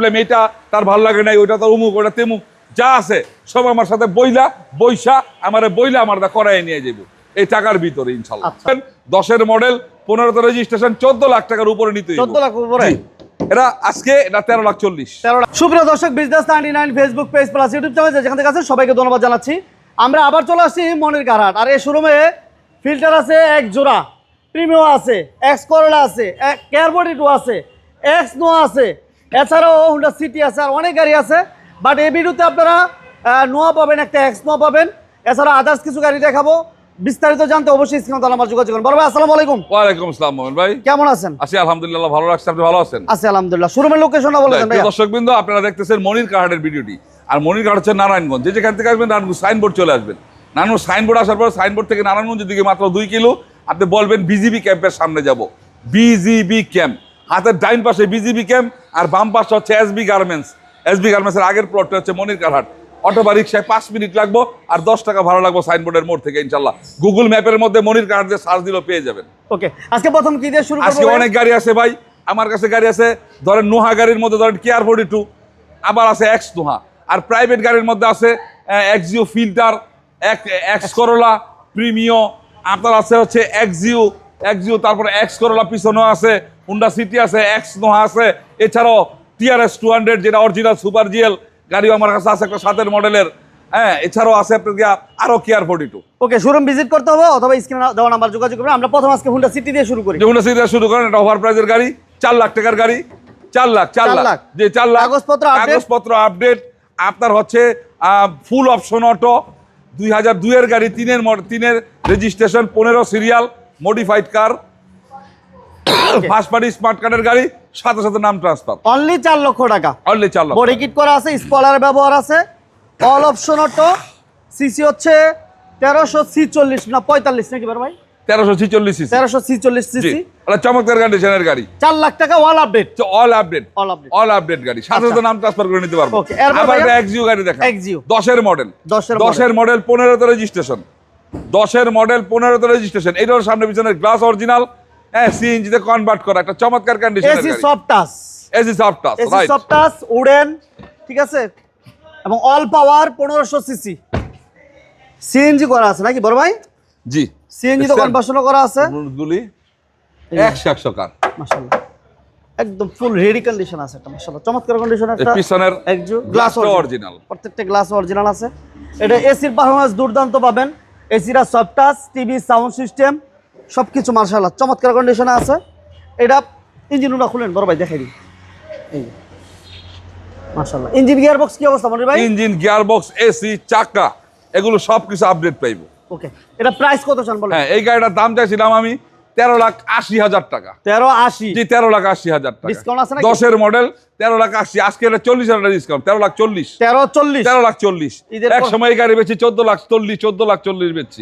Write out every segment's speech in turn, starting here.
এটা তার ভালো লাগে নাই, ওইটা তার উমুক, ওটা তেমুক, যা আছে সব আমার সাথে বইসা আমার করাই নিয়ে যাবো এই টাকার ভিতরে ইনশাল্লাহ। 10-এর মডেল, 15তে রেজিস্ট্রেশন, 14 লাখ টাকার উপরে নিতে 14 লাখ উপরে। এটা আজকে এটা 13,40,000। সুপ্রিয় দর্শক, business 99 Facebook page plus YouTube channel যেখান থেকে আছেন সবাইকে ধন্যবাদ জানাচ্ছি। আমরা আবার চলে আসছি মনির কারহাট। আর এই শোরুমে ফিল্টার আছে এক জোড়া, প্রিমিও আছে, এক্স করোলা আছে, কেয়ারবডি 2 আছে, এক্স নো আছে, এছাড়াও হুন্ডা সিটি আছে, আর অনেক গাড়ি আছে। বাট এই ভিডিওতে আপনারা নোয়া পাবেন, একটা এক্স নো পাবেন, এছাড়া আদার্স কিছু গাড়ি দেখাবো। বিস্তারিত জানতে অবশ্যই স্ক্রিনে তাহলে আমার যোগাযোগ করুন। বড় ভাই আসসালামু আলাইকুম। ওয়ালাইকুম আসসালাম মোমিন ভাই, কেমন আছেন? আছি আলহামদুলিল্লাহ, ভালো লাগছে। আপনি ভালো আছেন? আছি আলহামদুলিল্লাহ। শোরুমের লোকেশনটা বলে দেন ভাই। দর্শকবৃন্দ, আপনারা দেখতেছেন মনির কারহাটের ভিডিওটি। আর মনির কারহাট হচ্ছে নারায়ণগঞ্জ। যেখান থেকে আসবেন নারায়ণগঞ্জ সাইনবোর্ড চলে আসবেন। নারায়ণগঞ্জ সাইনবোর্ড আসার পর সাইনবোর্ড থেকে নারায়ণগঞ্জের দিকে মাত্র 2 কিলো। আপনি বলবেন বিজিবি ক্যাম্পের সামনে যাব। বিজিবি ক্যাম্প, হাতের ডাইন পাশে বিজিবি ক্যাম্প, আর বাম পাশে হচ্ছে এসবি গার্মেন্টস। এসবি গার্মেন্টসের আগের প্লটটা হচ্ছে মনির কারহাট। অটো বা রিক্সায় 5 মিনিট লাগবো, আর 10 টাকা ভাড়া লাগবো সাইনবোর্ডের মোড় থেকে ইনশাল্লাহ। গুগল ম্যাপের মধ্যে মনির কারহাট দিয়ে সার্চ দিলেও পেয়ে যাবেন। ওকে, আজকে প্রথম কি দিয়ে শুরু করব? আজকে অনেক গাড়ি আছে ভাই আমার কাছে। গাড়ি আছে ধরেন নোহা গাড়ির মধ্যে ধরেন কেয়ারবডি 2, আবার আছে এক্স নোহা। আর প্রাইভেট গাড়ির মধ্যে আছে Axio filter, X Corolla Premio, আপনার আছে হচ্ছে এক্সিও, তারপরে এক্স করোলা পিছনেও আছে, হুন্ডা সিটি আছে, এক্স নোহা আছে, এছাড়াও টিআরএস 200 যেটা অরিজিনাল সুপার জিএল গাড়িও আমার কাছে আছে, একটা 7-এর মডেলের। হ্যাঁ, এছাড়াও আছে আপনার আরো কেয়ারবডি 2। ওকে, শোরুম ভিজিট করতে হবে অথবা স্ক্রিনে দেওয়া নাম্বার যোগাযোগ করবেন। আমরা প্রথম আজকে হুন্ডা সিটি দিয়ে শুরু করি। হুন্ডা সিটি দিয়ে শুরু করেন। এটা ওভার প্রাইজের গাড়ি, 4 লাখ টাকার গাড়ি। 4 লাখ যে 4 লাখ কাগজপত্র আপডেট। আপনার হচ্ছে ফুল অপশন অটো, 2002-এর গাড়ি, 3-এর রেজিস্ট্রেশন, 15 সিরিয়াল, মডিফাইড কার, ফার্স্ট পার্টি স্মার্ট কার্ডের গাড়ি, সাথে সাথে নাম ট্রান্সফার। অনলি 4 লক্ষ টাকা। অনলি 4 লক্ষ। বডি কিট করা আছে, স্পয়লার ব্যবহার আছে, অল অপশন অটো। সিসি হচ্ছে 1346 না 45 নাকি ভাই? 1346 সিসি। 1346 সিসি। এটা চমৎকার কন্ডিশনের গাড়ি। 4 লাখ টাকা অল আপডেট। অল আপডেট গাড়ি, সাথে সাথে নাম ট্রান্সফার করে নিতে পারবো। আবার একটা এক্সিও গাড়ি দেখা। 10-এর মডেল, 10-এর মডেল, 15তে রেজিস্ট্রেশন। 10-এর মডেল, 15তে রেজিস্ট্রেশন। এটার সামনে পিছনের গ্লাস অরিজিনাল, হ্যাঁ, সিএনজি তে কনভার্ট করা, একটা চমৎকার কন্ডিশনের গাড়ি। AC soft touch, right, soft touch wooden, ঠিক আছে, এবং অল পাওয়ার 1500 সিসি। সিএনজি করা আছে নাকি বড় ভাই? জি, সিএনজি তো কনভার্সনও করা আছে। গুলি 100 কার, মাশাআল্লাহ, একদম ফুল রেডি কন্ডিশন আছে। এটা মাশাআল্লাহ চমৎকার কন্ডিশন। একটা পিছনের গ্লাস অরিজিনাল, প্রত্যেকটা গ্লাস অরিজিনাল আছে। এটা এসির পারফরম্যান্স দুর্দান্ত পাবেন। এসিরা soft touch, TV, sound system সবকিছু মাশাআল্লাহ চমৎকার কন্ডিশনে আছে। এটা ইঞ্জিনটা খুলেন বড় ভাই, দেখাই দিই। এই মাশাআল্লাহ, ইঞ্জিন গিয়ারবক্স কি অবস্থা মনির ভাই? ইঞ্জিন গিয়ারবক্স, এসি, চাকা, এগুলো সবকিছু আপডেট পাইবো। ওকে, এটা প্রাইস কত চান বলেন? হ্যাঁ, এই গাড়িটার দাম চাইছিলাম আমি 13,80,000 টাকা। 13,80? জি, 13,80,000 টাকা। ডিসকাউন্ট আছে নাকি? 10-এর মডেল, 13,80,000। আজকে এটা 40,000 ডিসকাউন্ট, 13,40,000। 13,40,000। এক সময় এই গাড়ি বেচি 14,40,000 বেচছি,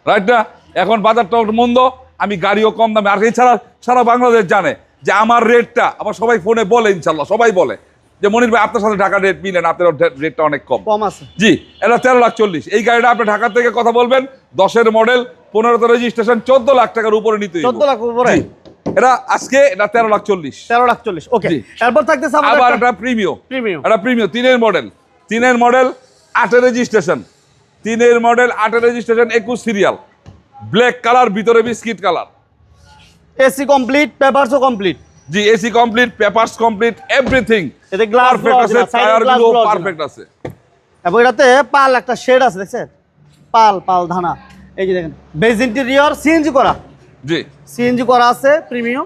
রাইট না? এখন বাজারটা মন্দ, আমি গাড়িও কম দামে। আর এছাড়া সারা বাংলাদেশ জানে যে আমার রেটটা, আবার সবাই ফোনে বলে, ইনশাল্লাহ সবাই বলে যে মনির ভাই আপনার সাথে ঢাকা রেট মিলেন, আপনার রেটটা অনেক কম আছে। জি, এটা 13,40,000। এই গাড়িটা আপনি ঢাকা থেকে কথা বলবেন, 10-এর মডেল, 15তে রেজিস্ট্রেশন, 14 লাখ টাকার উপরে নিতে। 14 লাখ উপরে এটা আজকে এটা 13,40,000। 13,40,000। ওকে, এরপর থাকতেছে আবার এটা প্রিমিয়াম। এটা প্রিমিয়াম 3-এর মডেল, 8-এর রেজিস্ট্রেশন, 3-এর মডেল, 8-এর রেজিস্ট্রেশন, 21 সিরিয়াল, ব্ল্যাক কালার, ভিতরে বিস্কিট কালার। এসি কমপ্লিট, পেপারসও কমপ্লিট। জি, AC complete, papers complete, everything এতে গ্লাস পারফেক্ট আছে, টায়ারগুলো পারফেক্ট আছে। এবং এটাতে পাল একটা শেড আছে, দেখছেন? পাল ধানা। এই যে দেখেন, বেজ ইন্টেরিয়র, সিএনজি করা। জি, সিএনজি করা আছে, প্রিমিয়াম।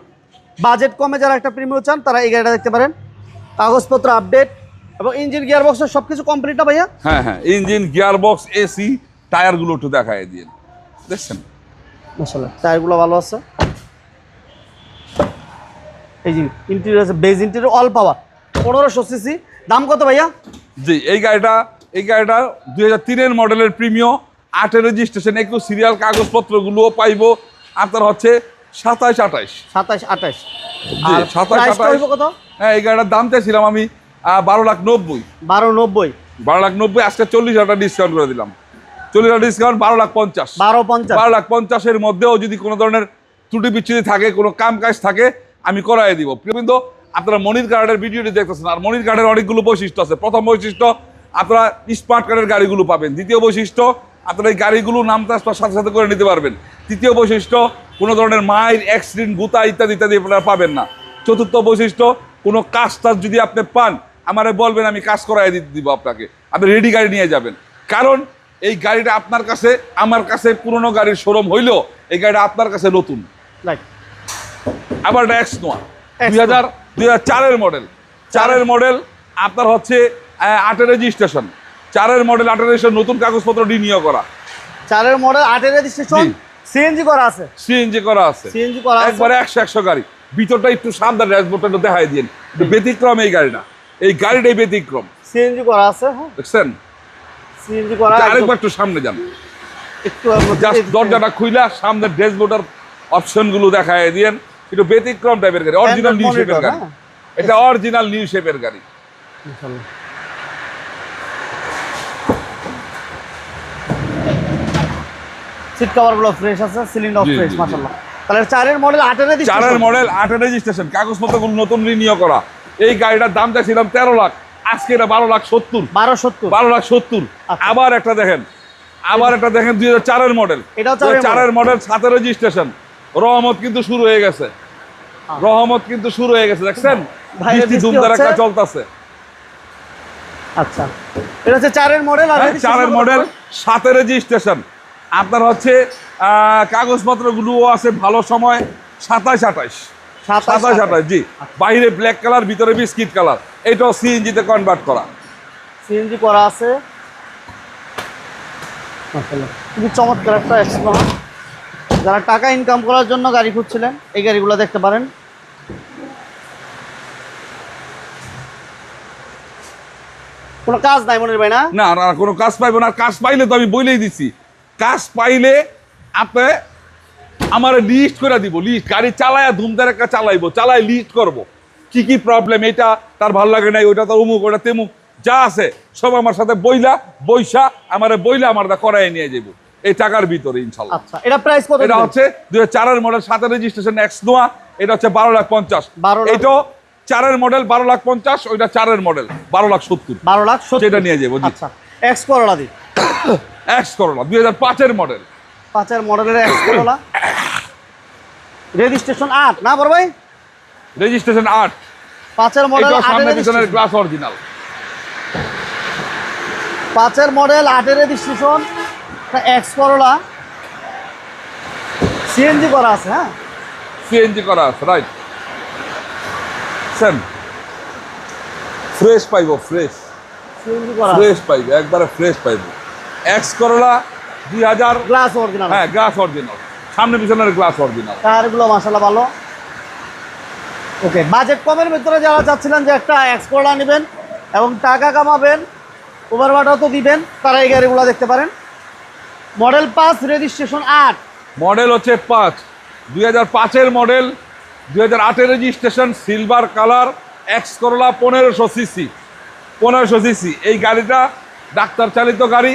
বাজেট কমে যারা একটা প্রিমিয়াম চান তারা এই গাড়িটা দেখতে পারেন। কাগজপত্র আপডেট এবং ইঞ্জিন গিয়ারবক্স সবকিছু কমপ্লিট না ভাইয়া? হ্যাঁ, ইঞ্জিন গিয়ারবক্স, এসি, টায়ারগুলো একটু দেখায় দিন। দেখছেন মাশাআল্লাহ, টায়ারগুলো ভালো আছে। এই যে ইন্টেরিয়র আছে, বেজ ইন্টেরিয়র, অল পাওয়ার, 1500 সিসি। দাম কত ভাইয়া? জি, এই গাড়িটা 2003-এর মডেলের প্রিমিয়াম, 8-এর রেজিস্ট্রেশন, 21 সিরিয়াল, কাগজপত্রগুলোও পাইবো আপনার হচ্ছে 27-28। 27-28। জি, 27-28 কত? হ্যাঁ, এই গাড়িটার দাম চাইছিলাম আমি 12,90,000। 12,90,000। আজকে 40,000 ডিসকাউন্ট করে দিলাম। 40,000 ডিসকাউন্ট, 12,50,000। 12,50,000-এর মধ্যেও যদি কোনো ধরনের ত্রুটি বিচ্ছুতি থাকে, কোনো কাম কাজ থাকে, আমি করাই দিব। কিন্তু আপনারা মনির কার্ডের ভিডিওটি দেখতেছেন। আর মনির কার্ডের অনেকগুলো বৈশিষ্ট্য আছে। প্রথম বৈশিষ্ট্য, আপনারা স্মার্ট কার্ডের গাড়িগুলো পাবেন। দ্বিতীয় বৈশিষ্ট্য, আপনারা এই গাড়িগুলো নাম ট্রান্সফার সাথে সাথে করে নিতে পারবেন। তৃতীয় বৈশিষ্ট্য, কোনো ধরনের মাইল, অ্যাক্সিডেন্ট, গুতা ইত্যাদি ইত্যাদি আপনারা পাবেন না। চতুর্থ বৈশিষ্ট্য, কোনো কাজ টাজ যদি আপনি পান আমারে বলবেন, আমি কাজ করাই দিতে দিব আপনাকে, আপনি রেডি গাড়ি নিয়ে যাবেন। কারণ এই গাড়িটা আপনার কাছে, আমার কাছে পুরনো গাড়ির শোরুম হইলেও এই গাড়িটা আপনার কাছে নতুন। রাইট। আবার এটা এক্স নোয়া, X 2004-এর মডেল। 4-এর মডেল আপনার হচ্ছে 8-এর রেজিস্ট্রেশন। 4-এর মডেল 8-এর রেজিস্ট্রেশন, নতুন কাগজপত্র রিনিউ করা। 4-এর মডেল 8-এর রেজিস্ট্রেশন, জি। সিএনজি করা আছে। সিএনজি করা আছে, সিএনজি করা আছে। একবারে 100 গাড়ি। ভিতরটা একটু সাবধান, ড্যাশবোর্ডটা একটু দেখাই দিন। একটু ব্যতিক্রম এই গাড়িটা, এই গাড়িটাই ব্যতিক্রম। সিএনজি করা আছে, হ্যাঁ দেখছেন? সিএনজি করা। আরেকবার একটু সামনে যান, একটু জাস্ট দরজাটা খুইলা সামনে ড্যাশবোর্ডের অপশনগুলো দেখায় দিয়েন। একটু ব্যতিক্রম টাইপের গাড়ি, অরিজিনাল নিউ শেপের গাড়ি। এটা অরিজিনাল নিউ শেপের গাড়ি। ইনশাআল্লাহ। সিট কভারগুলো ফ্রেশ আছে, সিলিন্ডার জি, ফ্রেশ, জি, জি। মাশাআল্লাহ। তাহলে 4-এর মডেল 8-এর রেজিস্ট্রেশন। 4-এর মডেল 8-এর রেজিস্ট্রেশন, কাগজপত্রগুলো নতুন রিনিউ করা। এই গাড়িটার দাম চাইছিলাম 13 লাখ, আজকে এটা 12,70,000। 1270। 12,70,000। আচ্ছা। আবার একটা দেখেন, 2004-এর মডেল। এটাও 4-এর 4-এর মডেল 7-এর রেজিস্ট্রেশন। রহমত কিন্তু শুরু হয়ে গেছে, রহমত কিন্তু শুরু হয়ে গেছে, দেখছেন? ভাই, বৃষ্টি বৃষ্টি ধুমধার একটা হচ্ছে। চলতেছে। আচ্ছা, এটা হচ্ছে 4-এর মডেল। আর 4-এর মডেল 7-এর রেজিস্ট্রেশন। আপনার হচ্ছে কাগজপত্রগুলোও আছে ভালো সময়, 27-28। 27-28, জি। বাইরে ব্ল্যাক কালার, ভিতরে বিস্কিট কালার। এটাও সিএনজিতে কনভার্ট করা। সিএনজি করা আছে, মাশাআল্লাহ। খুবই চমৎকার একটা এক্সপ্লোর। যারা টাকা ইনকাম করার জন্য গাড়ি খুঁজছিলেন, এই গাড়িগুলো দেখতে পারেন। কোনো কাজ নাই মনির ভাই, না? না না, কোনো কাজ পাইবো না। কাজ পাইলে তো আমি বলেই দিছি, কাজ পাইলে আপনি আমার লিস্ট করে দিব। লিস্ট গাড়ি চালায় ধুমধার একটা চালাইবো, চালাই লিস্ট করব কি কি প্রবলেম, এটা তার ভালো লাগে নাই, ওইটা তার অমুক, ওটা তেমুক, যা আছে সব আমার সাথে বইসা আমার দা করাই নিয়ে যাবো এই টাকার ভিতরে, ইনশাল্লাহ। আচ্ছা, এটা প্রাইস কত? এটা হচ্ছে 2004-এর মডেল, 7-এর রেজিস্ট্রেশন, এক্স নোয়া। এটা হচ্ছে 12,50,000। 12 লাখ। এটাও 4-এর মডেল 12,50,000, ওইটা 4-এর মডেল 12,70,000। 12,70,000 সেটা নিয়ে যাবো, জি। আচ্ছা, এক্স করোলা দি, এক্স করোলা 2005-এর মডেল। 5-এর মডেলের এক্স করোলা, রেজিস্ট্রেশন 8, না বড় ভাই? রেজিস্ট্রেশন 8। 5-এর মডেল, এটা 8-এর সামনে পিছনের রেজিস্ট্রেশন। Glass original. 5-এর মডেল, 8-এর রেজিস্ট্রেশন, এক্স করোলা, সিএনজি করা আছে, হ্যাঁ সিএনজি করা আছে, রাইট। সেম ফ্রেশ পাইবো, ফ্রেশ সিএনজি করা আছে। ফ্রেশ পাইবো, একবারে ফ্রেশ পাইবো। এক্স করোলা 2000, গ্লাস অরিজিনাল, হ্যাঁ গ্লাস অরিজিনাল, সামনে পিছনের গ্লাস অরিজিনাল। টায়ারগুলো মাশাআল্লাহ ভালো। ওকে, বাজেট কমের ভিতরে যারা চাচ্ছিলেন যে একটা এক্স করোলা নেবেন এবং টাকা কামাবেন, ওভার ভাড়াও তো দিবেন, তারা এই গাড়িগুলো দেখতে পারেন। Model 5, registration 8। মডেল হচ্ছে 5, 2005-এর মডেল, 2008-এর registration, silver colour, X Corolla 1500 CC. 1500 CC এই গাড়িটা ডাক্তার চালিত গাড়ি।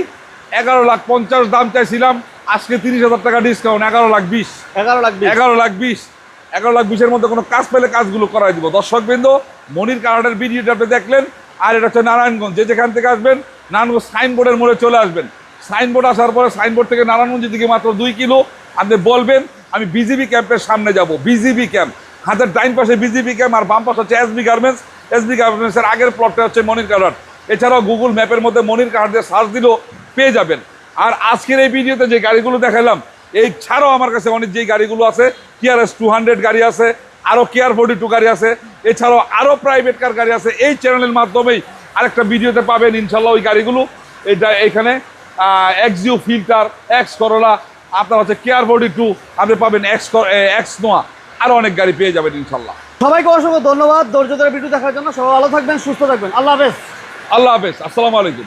11,50,000 দাম চাইছিলাম, আজকে 30,000 টাকা ডিসকাউন্ট, 11,20,000। 11,20,000। 11,20,000, 11,20,000-এর মধ্যে কোনো কাজ পেলে কাজগুলো করাই দিব। দর্শকবৃন্দ, মনির কার্ডের ভিডিওটা আপনি দেখলেন। আর এটা হচ্ছে নারায়ণগঞ্জ, যেখান থেকে আসবেন নারায়ণগঞ্জ সাইনবোর্ডের মোড়ে চলে আসবেন। সাইনবোর্ড আসার পরে সাইনবোর্ড থেকে নারায়ণগঞ্জের দিকে মাত্র 2 কিলো। আপনি বলবেন আমি বিজিবি ক্যাম্পের সামনে যাব। বিজিবি ক্যাম্প, হাতের ডাইন পাশে বিজিবি ক্যাম্প, আর বাম পাশে হচ্ছে এসবি গার্মেন্টস। এসবি গার্মেন্টসের আগের প্লটটা হচ্ছে মনির কার্ড। এছাড়াও গুগল ম্যাপের মধ্যে মনির কার্ড দিয়ে সার্চ দিলেও পেয়ে যাবেন। আর আজকের এই ভিডিওতে যে গাড়িগুলো দেখালাম, এই ছাড়াও আমার কাছে অনেক যেই গাড়িগুলো আছে, কিয়ারএস 200 গাড়ি আছে, আরও কেয়ার 42 গাড়ি আছে, এছাড়াও আরও প্রাইভেট কার গাড়ি আছে। এই চ্যানেলের মাধ্যমেই আরেকটা ভিডিওতে পাবেন ইনশাল্লাহ ওই গাড়িগুলো। এটা এখানে এক্সইউ ফিল্টার, এক্স করোলা, আপনার হচ্ছে কেয়ার 42, আপনি পাবেন এক্স নোয়া, আরও অনেক গাড়ি পেয়ে যাবেন ইনশাল্লাহ। সবাইকে অসংখ্য ধন্যবাদ ধৈর্য ধরে ভিডিও দেখার জন্য। সবাই ভালো থাকবেন, সুস্থ থাকবেন। আল্লাহ হাফেজ। আল্লাহ হাফেজ, আসসালামু আলাইকুম।